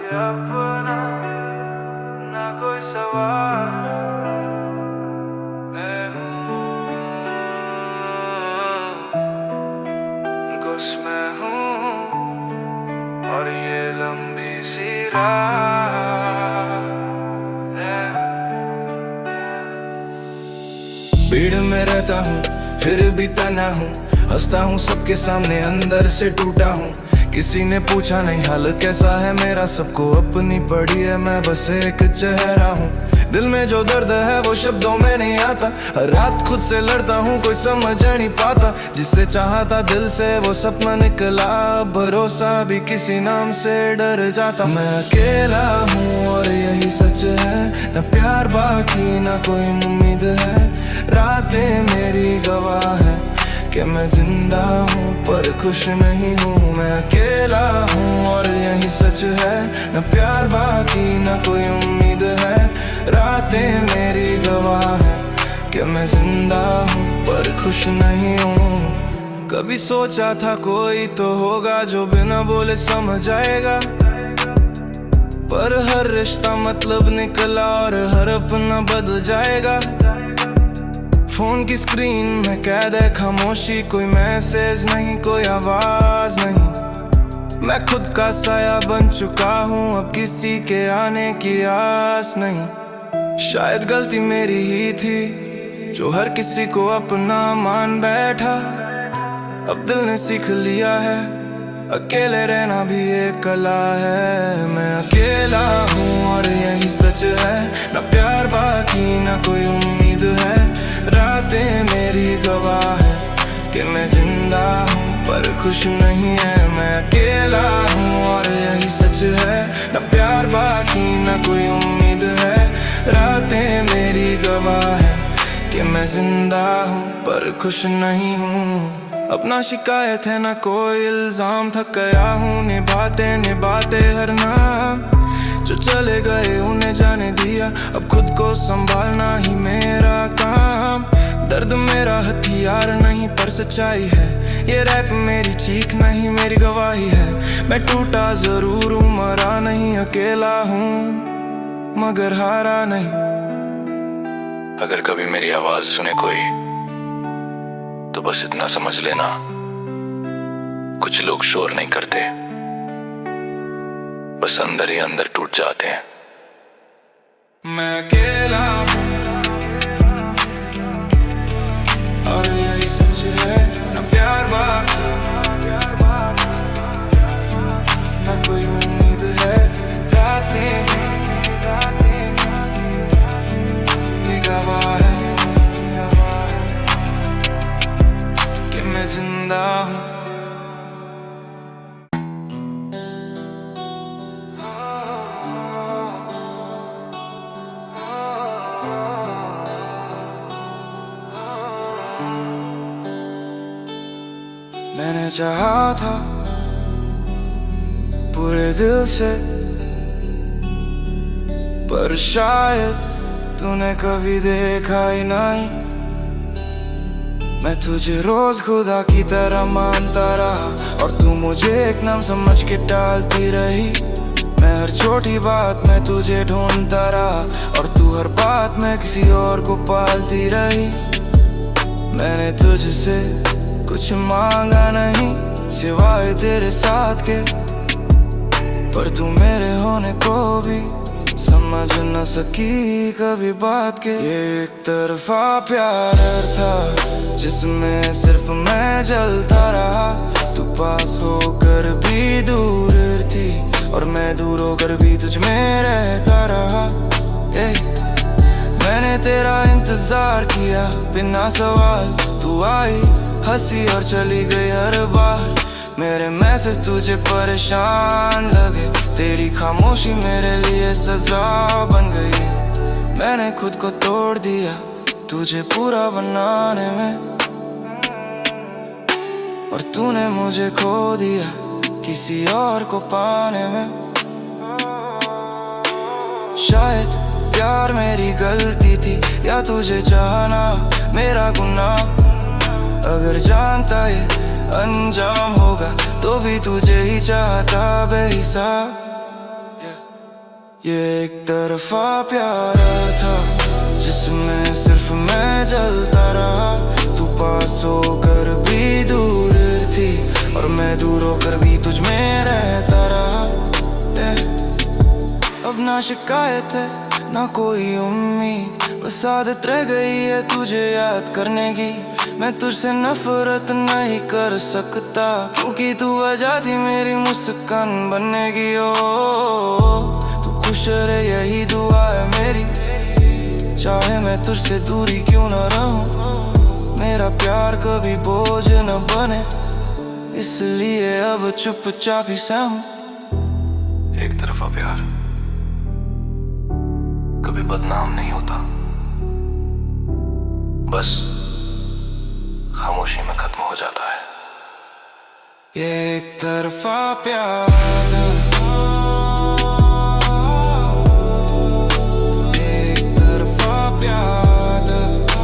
अपना ना कोई सवाल, मैं हूँ कुछ मैं हूँ और ये लंबी सी राह है। भीड़ में रहता हूँ फिर भी तना हूँ, हंसता हूँ सबके सामने अंदर से टूटा हूँ। किसी ने पूछा नहीं हाल कैसा है मेरा, सबको अपनी पड़ी है मैं बस एक चेहरा हूँ। दिल में जो दर्द है वो शब्दों में नहीं आता, हर रात खुद से लड़ता हूँ कोई समझ नहीं पाता। जिससे चाहा था दिल से वो सपना निकला, भरोसा भी किसी नाम से डर जाता। मैं अकेला हूँ और यही सच है, न प्यार बाकी न कोई उम्मीद है। रातें मेरी गवाह है कि मैं जिंदा हूँ पर खुश नहीं हूँ। मैं अकेला हूँ और यही सच है, न प्यार बाकी न कोई उम्मीद है। रातें मेरी गवाह है कि मैं जिंदा हूँ पर खुश नहीं हूँ। कभी सोचा था कोई तो होगा जो बिना बोले समझ आएगा, पर हर रिश्ता मतलब निकला और हर अपना बदल जाएगा। फोन की स्क्रीन में कैद है खामोशी, कोई मैसेज नहीं कोई आवाज नहीं। मैं खुद का साया बन चुका हूँ, अब किसी के आने की आस नहीं। शायद गलती मेरी ही थी जो हर किसी को अपना मान बैठा। अब दिल ने सीख लिया है अकेले रहना भी एक कला है। मैं अकेला हूँ और यही सच है, न प्यार बाकी न कोई उम्मीद है। रातें मेरी गवाह है कि मैं जिंदा हूँ पर खुश नहीं है। मैं अकेला हूँ और यही सच है, न प्यार बाकी न कोई उम्मीद है। रातें मेरी गवाह है कि मैं जिंदा हूँ पर खुश नहीं हूँ। अपना शिकायत है ना कोई इल्जाम, थक गया हूँ निभाते निभाते हर नाम। जो चले गए उन्हें जाने दिया, अब खुद को संभालना ही मेरा काम। दर्द मेरा हथियार नहीं पर सच्चाई है, ये रैप मेरी चीख नहीं मेरी गवाही है। मैं टूटा जरूर हूँ मरा नहीं, अकेला हूँ मगर हारा नहीं। अगर कभी मेरी आवाज सुने कोई तो बस इतना समझ लेना, कुछ लोग शोर नहीं करते, बस अंदर ही अंदर टूट जाते हैं। मैं अकेला हूँ और यही सच है, न प्यार बाकी न कोई उम्मीद है। रातें गवाह है कि मैं जिंदा हूँ। मैंने चाहा था पूरे दिल से, पर शायद तूने कभी देखा ही नहीं। मैं तुझे रोज खुदा की तरह मानता रहा और तू मुझे एक नाम समझ के टालती रही। मैं हर छोटी बात में तुझे ढूंढता रहा और तू हर बात में किसी और को पालती रही। मैंने तुझसे कुछ मांगा नहीं सिवाय तेरे साथ के, पर तू मेरे होने को भी समझ न सकी कभी बात के। ये एक तरफा प्यार था जिसमें सिर्फ मैं जलता रहा, तू पास होकर भी दूर थी और मैं दूर होकर भी तुझ में रहता रहा। मैंने तेरा इंतजार किया बिना सवाल, तू आई हंसी और चली गई हर बार। मेरे मैसेज तुझे परेशान लगे, तेरी खामोशी मेरे लिए सजा बन गई। मैंने खुद को तोड़ दिया तुझे पूरा बनाने में, और तूने मुझे खो दिया किसी और को पाने में। शायद प्यार मेरी गलती थी या तुझे चाहना मेरा गुनाह। अगर जानता ये अंजाम होगा तो भी तुझे ही चाहता बेहिसाब। ये एक तरफा प्यारा था जिसमें सिर्फ मैं जलता रहा। तू पास होकर भी दूर थी और मैं दूर होकर भी तुझ में रहता रहा। अब ना शिकायत है ना कोई उम्मीद, बस आदत रह गई है तुझे याद करने की। मैं तुझसे नफरत नहीं कर सकता क्योंकि तू वजह थी मेरी मुस्कान बनने की। ओ तू खुश रहे यही दुआ है मेरी, चाहे मैं तुझसे दूरी क्यों ना रहूं। मेरा प्यार कभी बोझ न बने, इसलिए अब चुपचाप ही सहूं। एक तरफा प्यार कभी बदनाम नहीं होता, बस खामोशी में खत्म हो जाता है। ये एक तरफा प्यार था, एक तरफा प्यार था।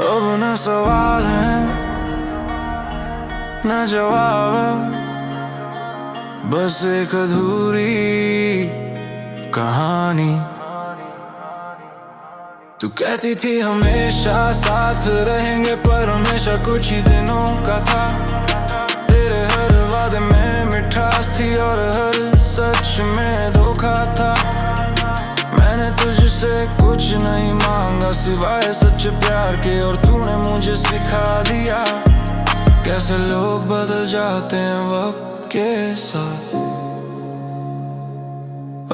अब न सवाल है न जवाब, बस एक अधूरी कहानी। तू कहती थी हमेशा साथ रहेंगे, पर हमेशा कुछ ही दिनों का था। तेरे हर वादे में मिठास थी और हर सच में धोखा था। मैंने तुझसे कुछ नहीं मांगा सिवाय सच्चे प्यार के, और तूने मुझे सिखा दिया कैसे लोग बदल जाते हैं वक्त के साथ।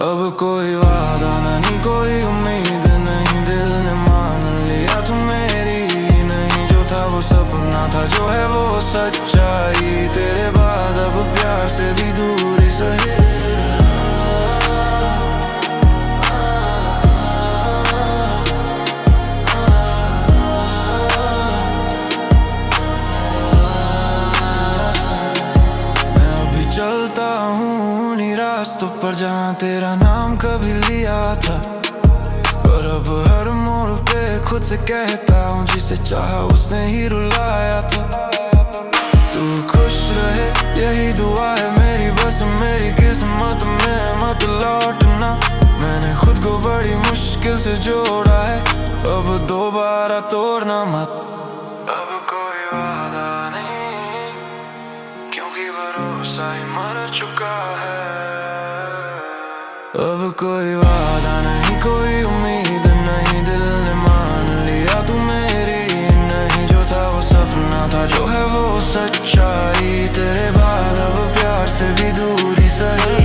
अब कोई वादा नहीं कोई उम्मीद नहीं, दिल ने मान लिया तू मेरी नहीं। जो था वो सपना था, जो है वो सच्चाई। तेरे बाद अब प्यार से भी दूरी सही। चलता हूँ उन्हीं रास्तों पर जहाँ तेरा नाम कभी लिया था, पर अब हर मोड़ पे खुद से कहता हूँ जिसे चाहा उसने ही रुलाया था। तू खुश रहे यही दुआ है मेरी, बस मेरी किस्मत में मत लौटना। मैंने खुद को बड़ी मुश्किल से जोड़ा है, अब दोबारा तोड़ना मत। अब कोई वादा नहीं क्योंकि भरोसा ही मर चुका है। अब कोई वादा नहीं कोई उम्मीद नहीं, दिल ने मान लिया तू मेरी नहीं। जो था वो सपना था, जो है वो सच्चाई। तेरे बाद अब प्यार से भी दूरी सही।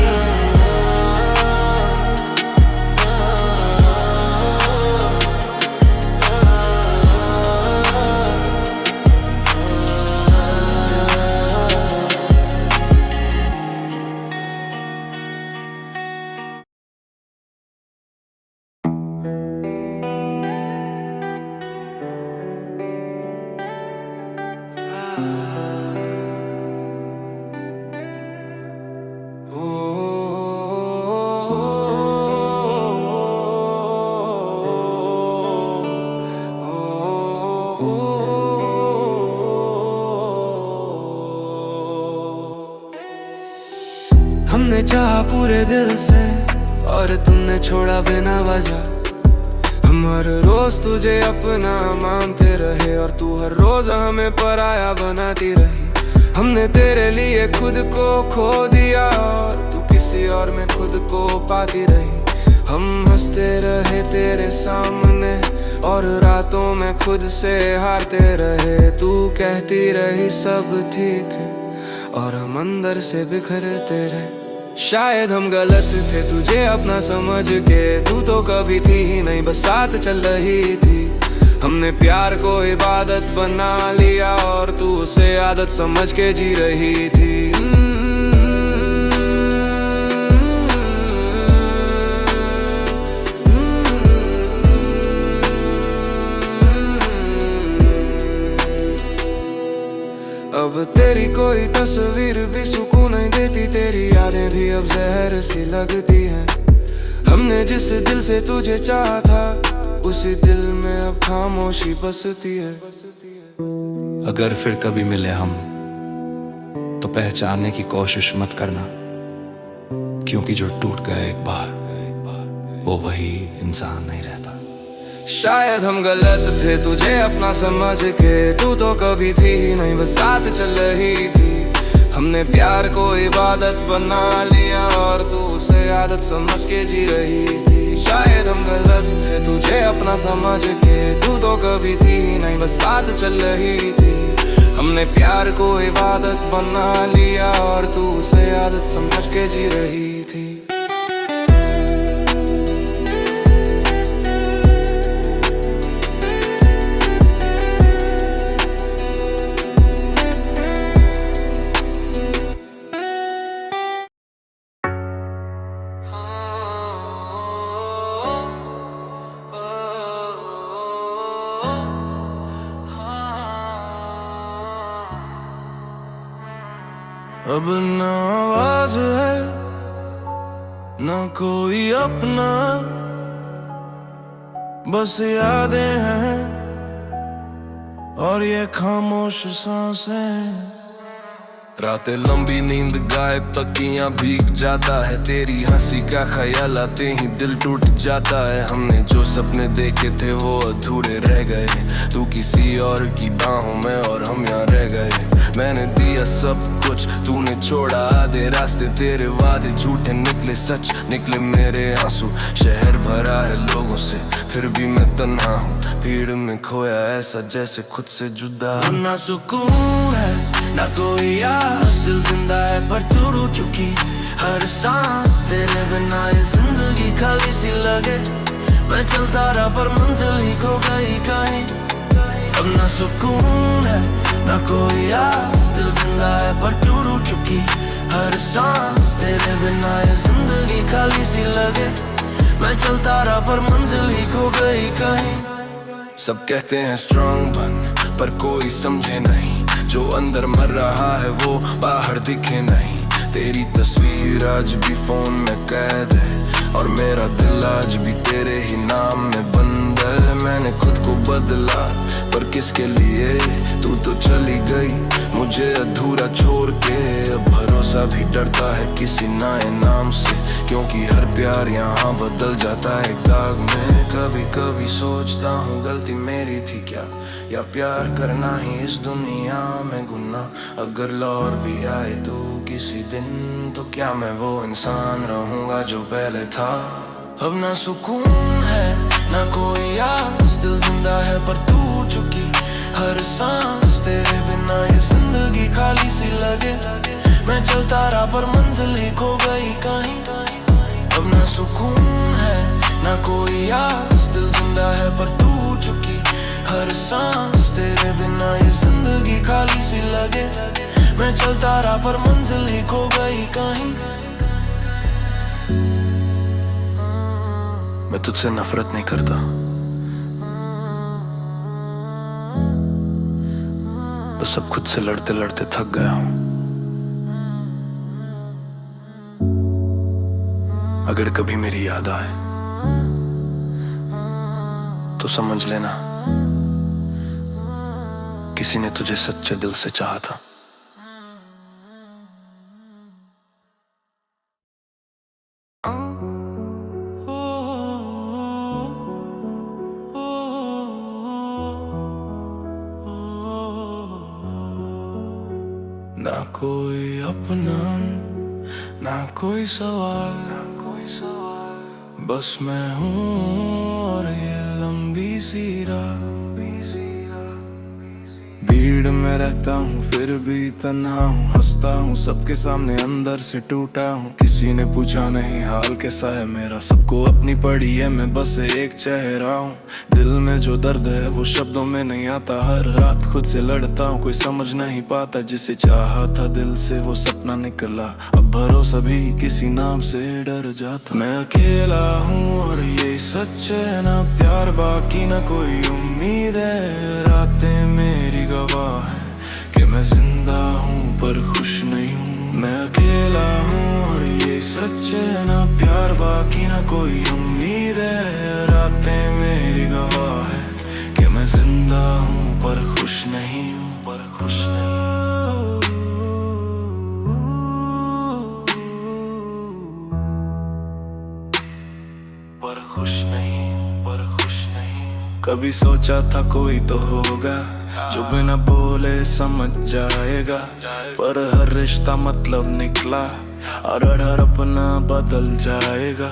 हमने चाहा पूरे दिल से और तुमने छोड़ा बिना वजह। हम हर रोज तुझे अपना मानते रहे और तू हर रोज हमें पराया बनाती रही। हमने तेरे लिए खुद को खो दिया और तू किसी और में खुद को पाती रही। हम हंसते रहे तेरे सामने और रातों में खुद से हारते रहे। तू कहती रही सब ठीक है और हम अंदर से बिखरते रहे। शायद हम गलत थे तुझे अपना समझ के, तू तो कभी थी ही नहीं बस साथ चल रही थी। हमने प्यार को इबादत बना लिया और तू उसे आदत समझ के जी रही थी। अब तेरी कोई तस्वीर भी सुकून नहीं देती, तेरी यादें भी अब जहर सी लगती हैं। हमने जिस दिल से तुझे चाहा था, उसी दिल में अब खामोशी बसती है। अगर फिर कभी मिले हम तो पहचानने की कोशिश मत करना, क्योंकि जो टूट गया एक बार वो वही इंसान नहीं रहता। शायद हम गलत थे तुझे अपना समझ के, तू तो कभी थी ही नहीं, बस साथ चल रही थी। हमने प्यार को इबादत बना लिया और तू उसे आदत समझ के जी रही थी। शायद हम गलत थे तुझे अपना समझ के, तू तो कभी थी ही नहीं, बस साथ चल रही थी। हमने प्यार को इबादत बना लिया और तू उसे आदत समझ के जी रही थी। अब ना आवाज है ना कोई अपना, बस यादें हैं और ये खामोश सांसें। रातें लंबी नींद गायब, तकियां भीग जाता है, तेरी हंसी का ख्याल आते ही दिल टूट जाता है। हमने जो सपने देखे थे वो अधूरे रह गए, तू किसी और की बाहों में और हम यहाँ रह गए। मैंने दिया सब कुछ, तूने छोड़ा आधे रास्ते, तेरे वादे झूठे निकले, सच निकले मेरे आंसू। शहर भरा है लोगों से, फिर भी मैं तन्हा हूँ, भीड़ में खोया ऐसा जैसे खुद से जुदा। ना सुकून है ना कोई आस, दिल जिंदा है पर तू रू चुकी हर सांस। तेरे बिना ये जिंदगी खाली सी लगे, मैं चलता रहा पर मंजिल ही खो गई कहीं। अब ना सुकून है ना कोई आस, दिल जिंदा है पर तू रू चुकी हर सांस। तेरे बिना ये जिंदगी खाली सी लगे, मैं चलता रहा पर मंजिल ही खो गई कहीं। सब कहते हैं स्ट्रॉन्ग बन, पर कोई समझे नहीं, जो अंदर मर रहा है वो बाहर दिखे नहीं। तेरी तस्वीर आज भी फोन में कैद है और मेरा दिल आज भी तेरे ही नाम में बंद है। मैंने खुद को बदला पर किसके लिए, तू तो चली गई मुझे अधूरा छोड़ के। अब भरोसा भी डरता है किसी नए नाम से, क्योंकि हर प्यार यहाँ बदल जाता है दाग में। कभी कभी सोचता हूँ गलती मेरी थी क्या, या प्यार करना ही इस दुनिया में गुनाह। अगर लौट भी आए तो किसी दिन, तो क्या मैं वो इंसान रहूंगा जो पहले था। अब ना सुकून है ना कोई आस, दिल जिंदा है पर टूट चुकी हर सांस। तेरे बिना ये जिंदगी खाली सी लगे, मैं चलता रहा पर मंजिल ही खो गई कहीं। अब ना सुकून है ना कोई आस, दिल जिंदा है पर टूट चुकी हर सांस। तेरे बिना ये जिंदगी खाली सी लगे, मैं चलता रहा पर मंजिल ही खो गई कहीं। मैं तुझसे नफरत नहीं करता, बस अब खुद से लड़ते लड़ते थक गया हूं। अगर कभी मेरी याद आए तो समझ लेना किसी ने तुझे सच्चे दिल से चाहा था। ना कोई अपना ना कोई सवाल, बस मैं हूँ और ये लंबी सी राह। भीड़ में रहता हूँ फिर भी तन्हा हूँ, हंसता हूँ सबके सामने अंदर से टूटा हूँ। किसी ने पूछा नहीं हाल कैसा है मेरा, सबको अपनी पड़ी है मैं बस एक चेहरा हूँ। दिल में जो दर्द है वो शब्दों में नहीं आता, हर रात खुद से लड़ता हूँ कोई समझ नहीं पाता। जिसे चाहा था दिल से वो सपना निकला, अब भरोसा भी किसी नाम से डर जाता। मैं अकेला हूँ और ये सच है, ना प्यार बाकी ना कोई उम्मीद है। रातें मेरी गवाह है कि मैं जिंदा पर खुश नहीं हूँ। मैं अकेला हूँ और ये सच है ना, प्यार बाकी ना कोई उम्मीद है। रातें मेरी गवाह है कि मैं जिंदा हूँ पर खुश नहीं हूँ, पर खुश नहीं। पर खुश नहीं, पर खुश नहीं। कभी सोचा था कोई तो होगा जो बिना बोले समझ जाएगा, पर हर रिश्ता मतलब निकला और हर अपना बदल जाएगा।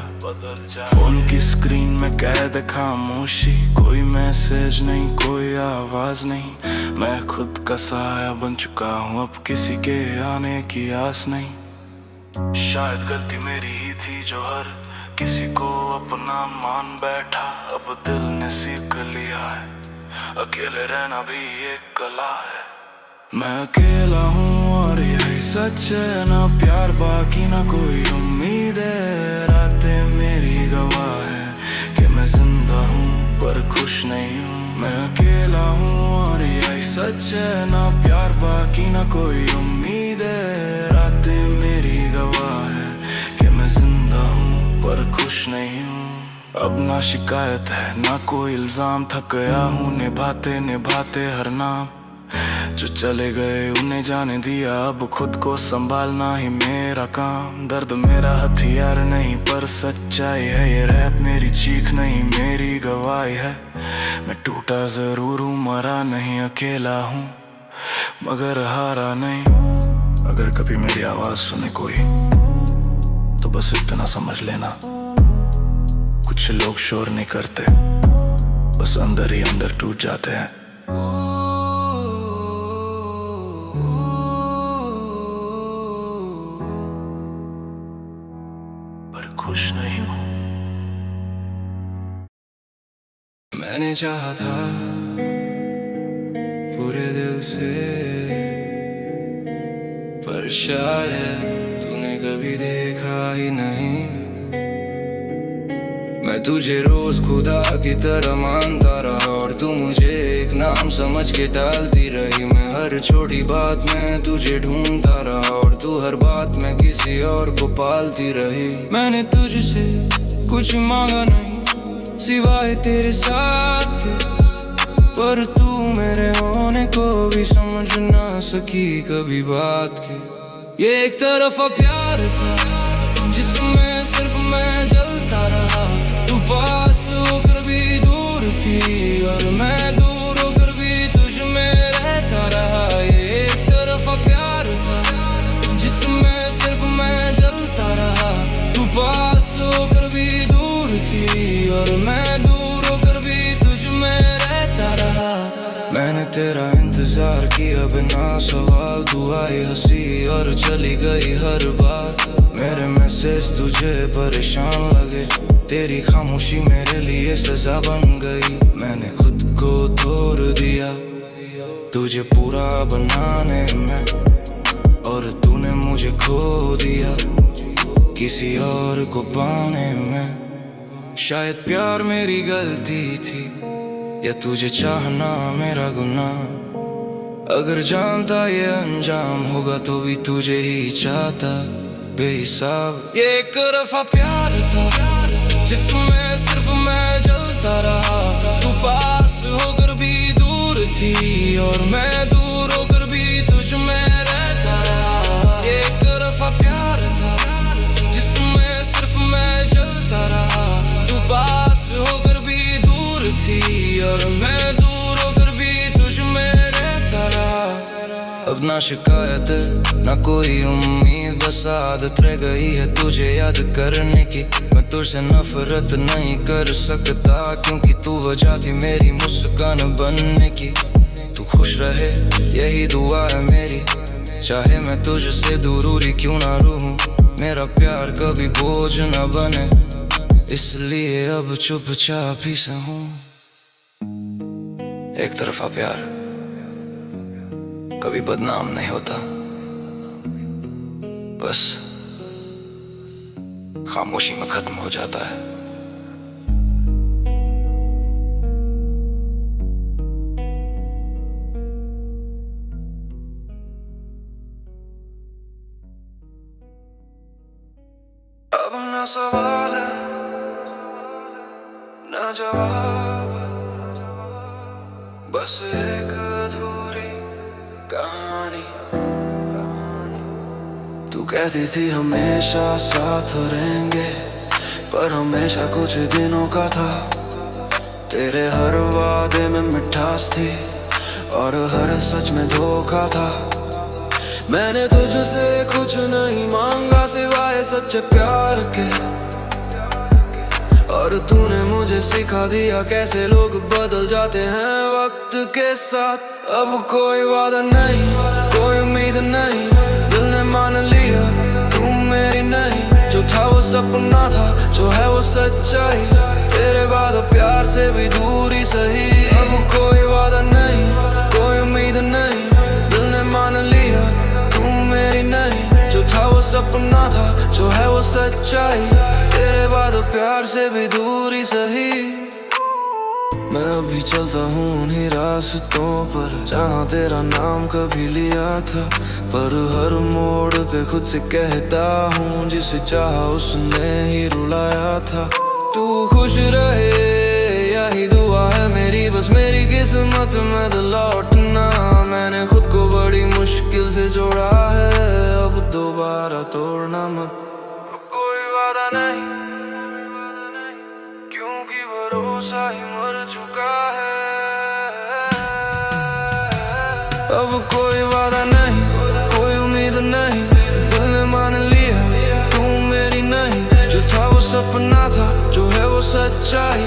फोन की स्क्रीन में कैद खामोशी, कोई मैसेज नहीं, कोई आवाज नहीं। मैं खुद का साया बन चुका हूँ, अब किसी के आने की आस नहीं। शायद गलती मेरी ही थी जो हर किसी को अपना मान बैठा। अब दिल ने सीख लिया है अकेले रहना भी एक कला है। मैं अकेला हूँ और यही सच है ना, प्यार बाकी ना कोई उम्मीद है। रातें मेरी गवाह है कि मैं जिंदा हूँ पर खुश नहीं हूँ। मैं अकेला हूँ और यही सच है ना, प्यार बाकी ना कोई उम्मीद है। रातें मेरी गवाह है कि मैं जिंदा हूँ पर खुश नहीं हूँ। अब ना शिकायत है ना कोई इल्जाम, थक गया हूँ निभाते निभाते हर नाम। जो चले गए उन्हें जाने दिया, अब खुद को संभालना ही मेरा काम। दर्द मेरा हथियार नहीं पर सच्चाई है, ये रैप मेरी चीख नहीं मेरी गवाही है। मैं टूटा जरूर हूँ मरा नहीं, अकेला हूँ मगर हारा नहीं। अगर कभी मेरी आवाज सुने कोई तो बस इतना समझ लेना, कुछ लोग शोर नहीं करते, बस अंदर ही अंदर टूट जाते हैं। पर खुश नहीं हूँ। मैंने चाहा था पूरे दिल से, पर शायद तूने कभी देखा ही नहीं। मैं तुझे रोज खुदा की तरह मानता रहा और तू मुझे एक नाम समझ के टालती रही। मैं हर छोटी बात में तुझे ढूंढता रहा और तू हर बात में किसी और को पालती रही। मैंने तुझसे कुछ मांगा नहीं सिवाय तेरे साथ के, पर तू मेरे होने को भी समझ ना सकी कभी बात के। ये एक तरफा प्यार था जिसमें सिर्फ मैं जलता रहा, तू पास होकर भी दूर थी और मैं दूर होकर भी तुझ में रहता रहा। ये एक तरफा प्यार था जिसमें सिर्फ मैं जलता रहा, तू पास होकर भी दूर थी और मैं दूर होकर भी तुझ में रहता रहा। मैंने तेरा इंतजार किया बिना सवाल, तू आई हंसी और चली गई हर बार। मेरे मैसेज तुझे परेशान लगे, तेरी खामोशी मेरे लिए सजा बन गई। मैंने खुद को तोड़ दिया तुझे पूरा बनाने में, और तूने मुझे खो दिया किसी और को पाने में। शायद प्यार मेरी गलती थी या तुझे चाहना मेरा गुनाह। अगर जानता ये अंजाम होगा तो भी तुझे ही चाहता बेहिसाब। ये एक तरफा प्यार था जिसमें सिर्फ मैं जलता रहा, तू पास होकर भी दूर थी और मैं दूर होकर भी तुझ में रहता रहा। ये एक तरफा प्यार था जिसमें सिर्फ मैं जलता रहा, तू पास होकर भी दूर थी और मैं दूर होकर भी तुझ में रहता रहा। अब ना शिकायत है ना कोई उम्मीद, बस आदत रह गई है तुझे याद करने की। मैं तुझसे नफरत नहीं कर सकता क्योंकि तू वजह थी मेरी मुस्कान बनने की। तू खुश रहे यही दुआ है मेरी, चाहे मैं तुझसे दूरी क्यों ना रहूं। मेरा प्यार कभी बोझ न बने, इसलिए अब चुपचाप ही सहूं। एक तरफा प्यार कभी बदनाम नहीं होता, बस खामोशी में खत्म हो जाता है। ना सवाल है ना जवाब, बस एक अधूरी कहानी। तू कहती थी हमेशा साथ रहेंगे, पर हमेशा कुछ दिनों का था। तेरे हर वादे में मिठास थी और हर सच में धोखा था। मैंने तुझसे कुछ नहीं मांगा सिवाय सच्चे प्यार के, और तूने मुझे सिखा दिया कैसे लोग बदल जाते हैं वक्त के साथ। अब कोई वादा नहीं, कोई उम्मीद नहीं, दिल ने मान लिया तू मेरी नहीं। जो था वो सपना था, जो है वो सच्चाई, तेरे बाद प्यार से भी दूरी सही। अब कोई वादा नहीं, कोई उम्मीद नहीं, दिल ने मान लिया तू मेरी नहीं। जो था वो सपना था, जो है वो सच्चाई, तेरे बाद प्यार से भी दूरी सही। मैं अभी चलता हूँ उन्हीं रास्तों पर जहाँ तेरा नाम कभी लिया था, पर हर मोड़ पे खुद से कहता हूँ जिसे चाहा उसने ही रुलाया था। तू खुश रहे यही दुआ है मेरी, बस मेरी किस्मत में तो लौटना। मैंने खुद को बड़ी मुश्किल से जोड़ा है, अब दोबारा तोड़ना मत। कोई वादा नहीं, क्योंकि भरोसा ही मर चुका है। अब कोई वादा नहीं, कोई उम्मीद नहीं, दिल ने मान लिया तू मेरी नहीं। जो था वो सपना था, जो है वो सच्चाई,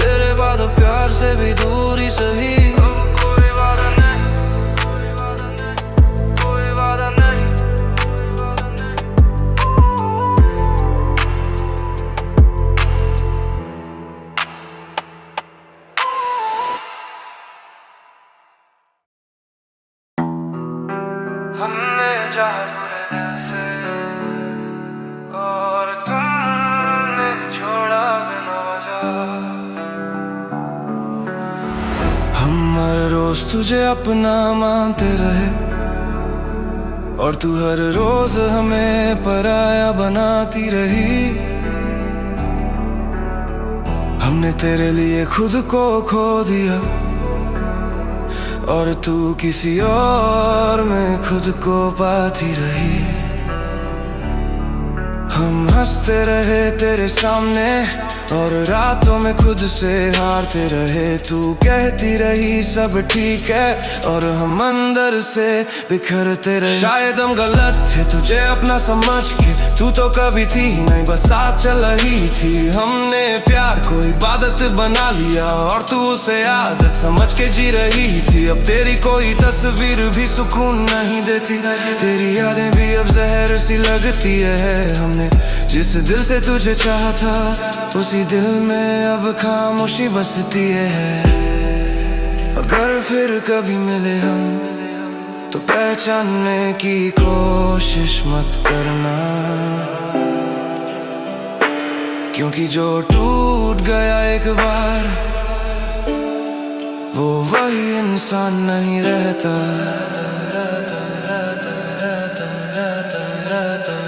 तेरे बाद प्यार से भी दूरी सही। कोई वादा नहीं, कोई वादा नहीं। हमने चाहा पूरे दिल से और तुमने छोड़ा बिना वजह। हम हर रोज तुझे अपना मानते रहे और तू हर रोज हमें पराया बनाती रही। हमने तेरे लिए खुद को खो दिया और तू किसी और में खुद को पाती रही। हम हंसते रहे तेरे सामने और रातों में खुद से हारते रहे। तू कहती रही सब ठीक है और हम अंदर से बिखरते रहे। शायद हम गलत थे तुझे अपना समझ के, तू तो कभी थी नहीं बस साथ चल रही थी। हमने प्यार को इबादत बना लिया और तू उसे आदत समझ के जी रही थी। अब तेरी कोई तस्वीर भी सुकून नहीं देती, तेरी यादें भी अब जहर सी लगती है। हमने जिस दिल से तुझे चाहा था उसी दिल में अब खामोशी बसती है। अगर फिर कभी मिले हम तो पहचानने की कोशिश मत करना, क्योंकि जो टूट गया एक बार वो वही इंसान नहीं रहता।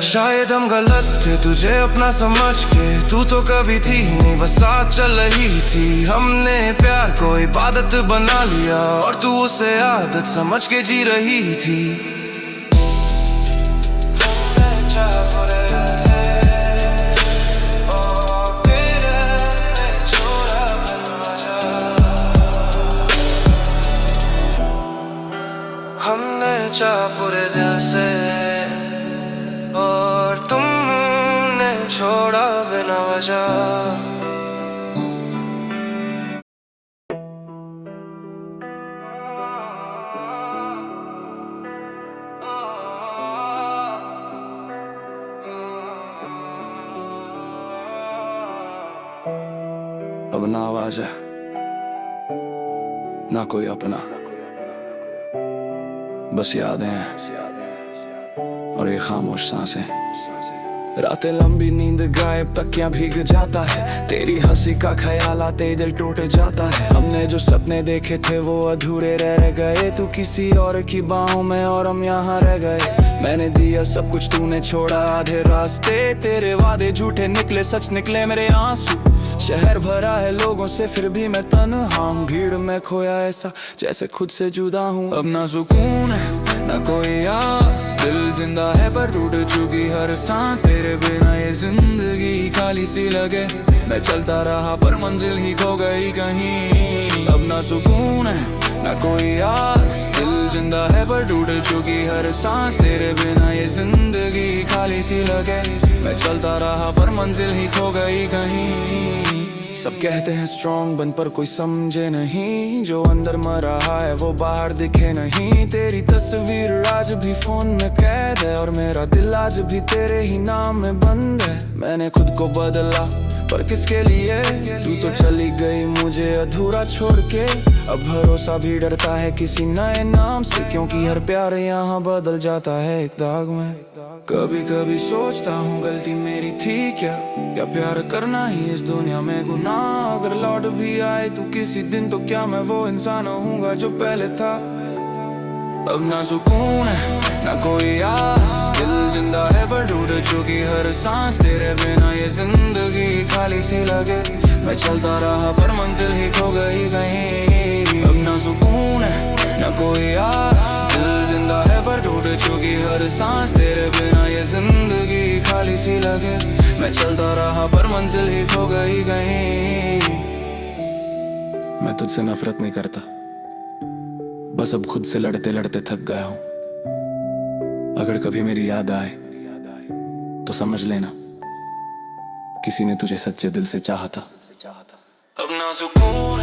शायद हम गलत थे तुझे अपना समझ के, तू तो कभी थी नहीं बस साथ चल रही थी। हमने प्यार को इबादत बना लिया और तू उसे आदत समझ के जी रही थी। हमने चाहा पूरे दिल से और तुमने छोड़ा बिना वजह। अब ना आवाज है ना कोई अपना, बस यादें हैं और ये खामोश सांसें। रातें लंबी नींद गायब तकिया भीग जाता है, तेरी हंसी का ख्याल आते दिल टूट जाता है। हमने जो सपने देखे थे वो अधूरे रह गए, तू किसी और की बाहों में और हम यहाँ रह गए। मैंने दिया सब कुछ, तूने छोड़ा आधे रास्ते, तेरे वादे झूठे निकले सच निकले मेरे आंसू। शहर भरा है लोगों से फिर भी मैं तन्हा हूँ, भीड़ में खोया ऐसा जैसे खुद से जुदा हूँ। अब ना सुकून है ना कोई आस, दिल जिंदा है पर टूट चुकी हर सांस। तेरे बिना ये जिंदगी खाली सी लगे, मैं चलता रहा पर मंजिल ही खो गई कहीं। अब ना सुकून है ना कोई आस, दिल जिंदा है पर टूट चुकी हर सांस। तेरे बिना ये जिंदगी खाली सी लगे, मैं चलता रहा पर मंजिल ही खो गई कहीं। सब कहते हैं स्ट्रॉन्ग बन पर कोई समझे नहीं, जो अंदर मर रहा है वो बाहर दिखे नहीं। तेरी तस्वीर आज भी फोन में कैद है और मेरा दिल आज भी तेरे ही नाम में बंद है। मैंने खुद को बदला पर किसके लिए, तू तो चली गई मुझे अधूरा छोड़ के। अब भरोसा भी डरता है किसी नए नाम से, क्योंकि हर प्यार यहाँ बदल जाता है एक दाग में। कभी कभी सोचता हूँ गलती मेरी थी क्या प्यार करना ही इस दुनिया में गुनाह। अगर लौट भी आए तू किसी दिन तो क्या मैं वो इंसान होऊंगा जो पहले था। अब ना सुकून है ना कोई आस, दिल जिंदा है पर टूट चुकी हर सांस। तेरे बिना ये जिंदगी खाली सी लगे, मैं चलता रहा पर मंजिल ही खो गई कहीं। अब ना सुकून है ना कोई आस, दिल जिंदा है पर टूट चुकी हर सांस। तेरे बिना ये जिंदगी खाली सी लगे, मैं चलता रहा पर मंजिल ही खो गई कहीं। मैं तुझसे नफरत नहीं करता, बस अब खुद से लड़ते लड़ते थक गया हूं। अगर कभी मेरी याद आए तो समझ लेना किसी ने तुझे सच्चे दिल से चाहा था। अब ना सुकून